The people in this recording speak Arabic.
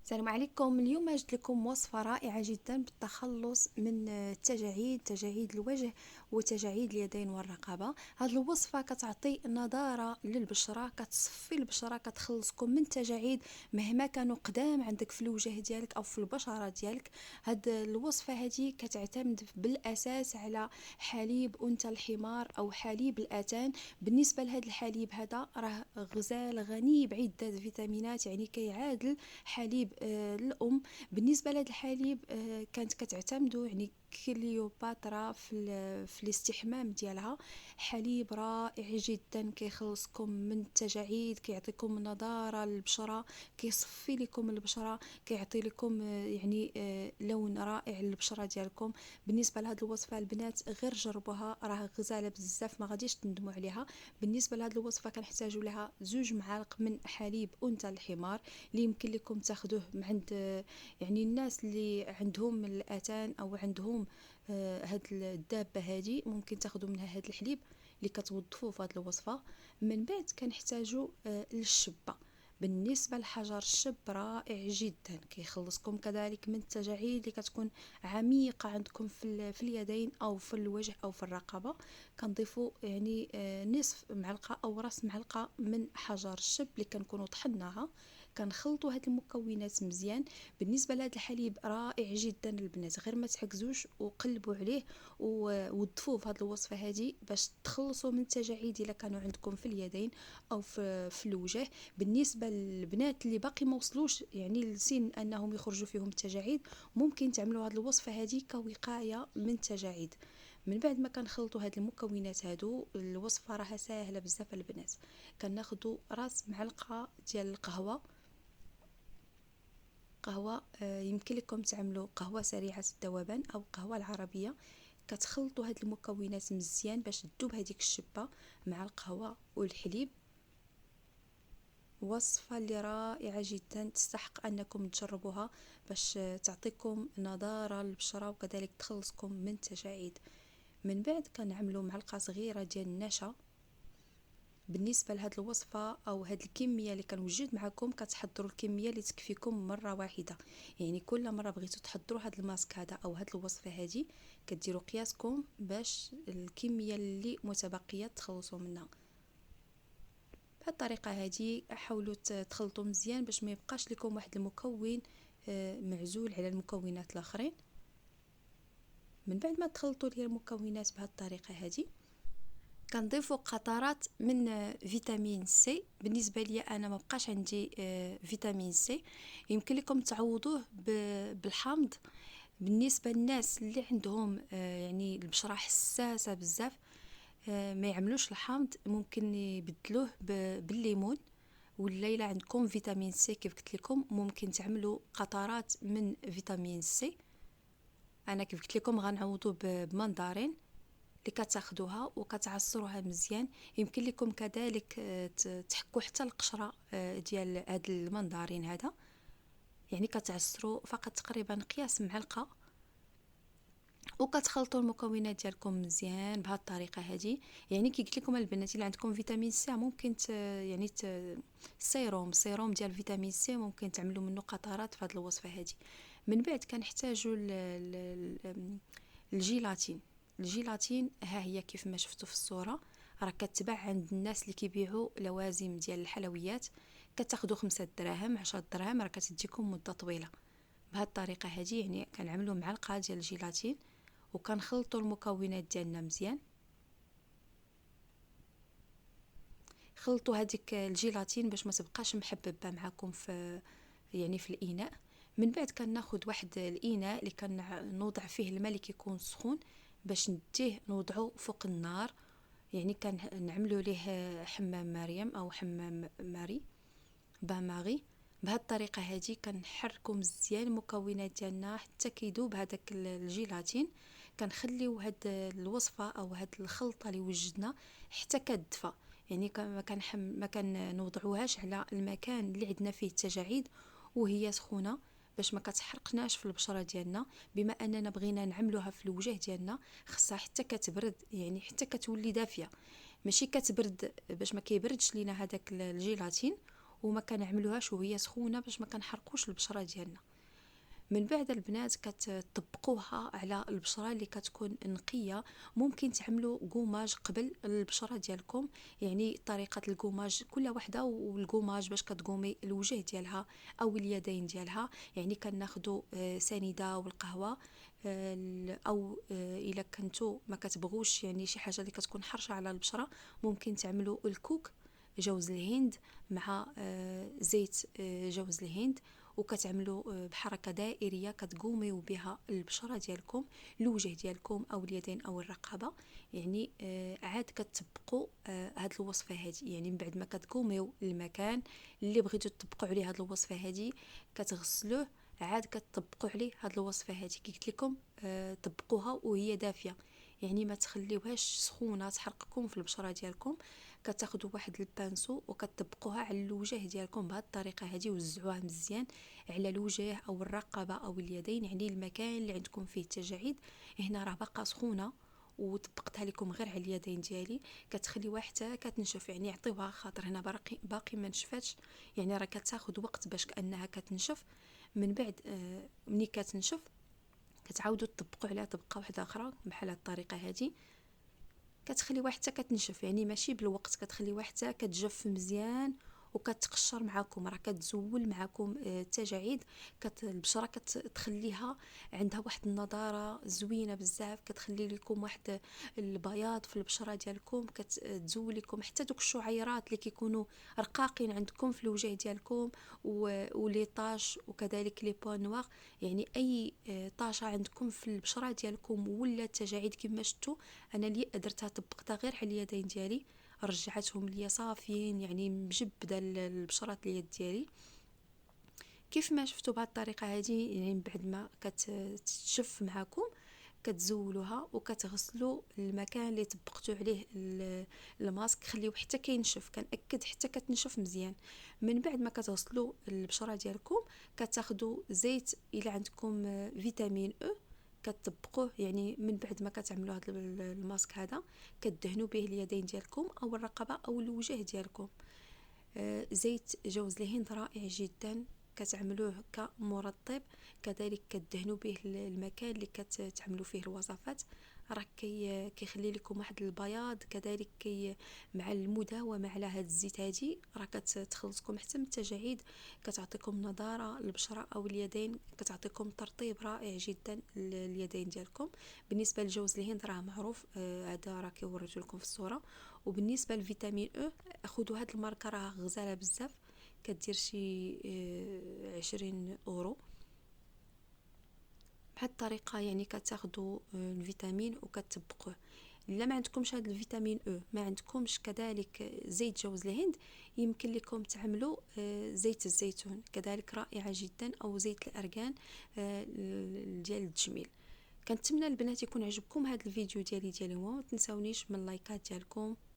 السلام عليكم. اليوم جبت لكم وصفة رائعة جدا بالتخلص من تجاعيد الوجه وتجاعيد اليدين والرقبة. هذه الوصفة كتعطي نضارة للبشرة، كتصفي البشرة، كتخلصكم من تجاعيد مهما كانوا قدام عندك في الوجه ديالك او في البشرة ديالك. هاد الوصفة هذه كتعتمد بالاساس على حليب انثى الحمار او حليب الاتان. بالنسبة لهذا الحليب هذا راه غزال غني بعدة فيتامينات، يعني كيعادل حليب الأم. بالنسبة لهذا الحليب كانت كتعتمدوا يعني كليوباترا في الاستحمام ديالها. حليب رائع جدا كيخلصكم من التجاعيد، كيعطيكم نضارة للبشرة، كيصفي لكم البشرة، كيعطي لكم يعني لون رائع للبشرة ديالكم. بالنسبة لهذه الوصفة البنات غير جربوها، راه غزالة بزاف ما غاديش تندموا عليها. بالنسبة لهذه الوصفة كنحتاجوا لها 2 معالق من حليب أنثى الحمار، اللي يمكن لكم تاخذوه من عند يعني الناس اللي عندهم الاتان او عندهم هاد الدابه هذه، ممكن تاخذوا منها هاد الحليب اللي كتوظفوه في هاد الوصفه. من بعد كنحتاجوا للشبه. بالنسبة لحجر الشب رائع جدا كيخلصكم كذلك من التجاعيد اللي كتكون عميقة عندكم في اليدين أو في الوجه أو في الرقبة. كنضيفوا يعني نصف معلقة أو راس معلقة من حجر الشب اللي كنكونوا طحناها. كنخلطوا هاد المكونات مزيان. بالنسبه لهاد الحليب رائع جدا البنات، غير ما تعكزوش وقلبوا عليه ووظفوه في هاد الوصفه هذه باش تخلصوا من التجاعيد الا كانوا عندكم في اليدين او في الوجه. بالنسبه للبنات اللي باقي ما وصلوش يعني لسن انهم يخرجوا فيهم التجاعيد، ممكن تعملوا هاد الوصفه هذه كوقايه من التجاعيد. من بعد ما كنخلطوا هاد المكونات هادو، الوصفه راها ساهله بزاف البنات. كناخذوا راس معلقه ديال القهوه. قهوة يمكن لكم تعملوا قهوة سريعة الذوبان أو قهوة العربية. كتخلطوا هاد المكونات مزيان باش تذوب هذيك الشبة مع القهوة والحليب. وصفة اللي رائعة جدا تستحق أنكم تجربوها باش تعطيكم نضارة للبشرة وكذلك تخلصكم من التجاعيد. من بعد كنعملوا معلقة صغيرة ديال النشا. بالنسبه لهاد الوصفه او هاد الكميه اللي كنوجد معكم، كتحضروا الكميه اللي تكفيكم مره واحده. يعني كل مره بغيتوا تحضروا هاد الماسك هذا او هاد الوصفه هذه كديروا قياسكم باش الكميه اللي متبقيه تخلصوا منها. بهاد الطريقه هذه حاولوا تخلطوا مزيان باش ما يبقاش لكم واحد المكون معزول على المكونات الاخرين. من بعد ما تخلطوا لي المكونات بهاد الطريقه هذه، كنضيفوا قطرات من فيتامين سي. بالنسبه لي انا ما بقاش عندي فيتامين سي، يمكن لكم تعوضوه بالحامض. بالنسبه للناس اللي عندهم يعني البشره حساسه بزاف، ما يعملوش الحامض، ممكن يبدلوه بالليمون. ولا الا عندكم فيتامين سي كيف قلت لكم، ممكن تعملوا قطرات من فيتامين سي. انا كيف قلت لكم غنعوضوه بمندارين اللي كتاخدوها وكتعصروها مزيان. يمكن لكم كذلك تحكوا حتى القشره ديال هاد المنظارين هذا، يعني كتعصروا فقط تقريبا قياس معلقه، وكتخلطوا المكونات ديالكم مزيان بهذه الطريقه هذه. يعني كي قلت لكم البنات اللي عندكم فيتامين سي ممكن يعني سيروم ديال فيتامين سي ممكن تعملوا منه قطرات في هذه الوصفه هذه. من بعد كنحتاجوا الجيلاتين. الجيلاتين ها هي كيف ما شفتوا في الصوره، راه كتباع عند الناس اللي كيبيعوا لوازم ديال الحلويات. كتاخذوا 5 دراهم 10 دراهم، راه كتديكم مده طويله. بهذه الطريقه هذه يعني كنعملوا معلقه ديال الجيلاتين وكنخلطوا المكونات ديالنا مزيان. خلطوا هذيك الجيلاتين باش ما تبقاش محببه معكم في يعني في الاناء. من بعد كناخذ واحد الاناء اللي كنوضع فيه الماء اللي كيكون سخون باش نديه نوضعه فوق النار. يعني كنعملوا ليه حمام مريم او حمام ماري بان ماري. بهذه الطريقه هذه كنحركوا مزيان المكونات ديالنا حتى كيذوب هذاك الجيلاتين. كنخليو هاد الوصفه او هاد الخلطه اللي وجدنا حتى كتدفى. يعني ما كنوضعوهاش على المكان اللي عندنا فيه التجاعيد وهي سخونه باش ما كتحرقناش في البشره ديالنا. بما اننا بغينا نعملوها في الوجه ديالنا، خصها حتى كتبرد، يعني حتى كتولي دافيه، ماشي كتبرد باش ما كيبردش لينا هذاك الجيلاتين وما كنعملوهاش وهي سخونه باش ما كنحرقوش البشره ديالنا. من بعد البنات كتطبقوها على البشره اللي كتكون نقيه. ممكن تعملوا قوماج قبل البشره ديالكم، يعني طريقه القوماج كل وحده والقوماج باش كتقومي الوجه ديالها او اليدين ديالها. يعني كناخذوا سنيده والقهوه، او الا كنتو ما كتبغوش يعني شي حاجه اللي كتكون حرشه على البشره، ممكن تعملوا الكوك جوز الهند مع زيت جوز الهند، وكتعملوا بحركه دائريه كتقوميو بها البشره ديالكم، الوجه ديالكم او اليدين او الرقبه. يعني عاد كتطبقوا هاد الوصفه هذه. يعني من بعد ما كتقوميو المكان اللي بغيتو تطبقوا عليه هاد الوصفه هذه كتغسلوه، عاد كتطبقوا عليه هاد الوصفه هذه. كي قلت لكم طبقوها وهي دافيه، يعني ما تخليوهاش سخونه تحرقكم في البشره ديالكم. كتاخذوا واحد البانسو وكتطبقوها على الوجه ديالكم بهذه الطريقه هذه، وزعوها مزيان على الوجه او الرقبه او اليدين، يعني المكان اللي عندكم فيه التجاعيد. هنا راه باقا سخونه وطبقتها لكم غير على اليدين ديالي، كتخليوها حتى كتنشف. يعني عطيوها خاطر هنا باقي ما نشفتش، يعني راه كتاخذ وقت باش كانها كتنشف. من بعد ملي كتنشف كتعاودوا تطبقوا عليها طبقه واحده اخرى بحال هاد الطريقه هذه. كتخليوها حتى كتنشف، يعني ماشي بالوقت، كتخليوها حتى كتجف مزيان وكتقشر معكم، راه كتزول معكم التجاعيد. البشره كتخليها عندها واحد النضاره زوينه بزاف، كتخلي لكم واحد البياض في البشره ديالكم، كتزول لكم حتى دوك الشعيرات اللي كيكونوا رقاقين عندكم في الوجه ديالكم، ولي طاش وكذلك لي بوان نوار. يعني اي طاشه عندكم في البشره ديالكم ولا التجاعيد كما شفتوا انا اللي درتها طبقتها غير على اليدين ديالي، رجعتهم ليا صافيين، يعني مجبده البشرات اليد ديالي. كيف ما شفتوا بهذه الطريقه هذه، يعني من بعد ما كتشف معكم كتزولوها وكتغسلوا المكان اللي طبقتوا عليه الماسك، خليوه حتى كينشف، كنأكد حتى كتنشف مزيان. من بعد ما كتغسلوا البشره ديالكم كتاخذوا زيت الى عندكم فيتامين او كتطبقوه. يعني من بعد ما كتعملوا هذا الماسك هذا كتدهنوا به اليدين ديالكم او الرقبه او الوجه ديالكم. زيت جوز الهند رائع جدا، كتعملوه كمرطب، كذلك كتدهنوا به المكان اللي كتعملوا فيه الوصفات، راه كيخلي لكم واحد البياض. كذلك مع المداومه على هاد الزيت هادي راه كتخلصكم حتى من التجاعيد، كتعطيكم نضاره البشره او اليدين، كتعطيكم ترطيب رائع جدا اليدين ديالكم. بالنسبه لجوز الهند راه معروف، هذا راه كيوريته لكم في الصوره. وبالنسبه لفيتامين او خذوا هاد الماركه راه غزاله بزاف، كدير شي 20 اورو. بهاد الطريقه يعني كتاخذوا الفيتامين وكتطبقوه. الا ما عندكمش هذا الفيتامين او، ما عندكمش كذلك زيت جوز الهند، يمكن لكم تعملوا زيت الزيتون كذلك رائعه جدا، او زيت الارغان ديال التجميل. كنتمنى البنات يكون عجبكم هذا الفيديو ديالي اليوم، ما تنساونيش من اللايكات ديالكم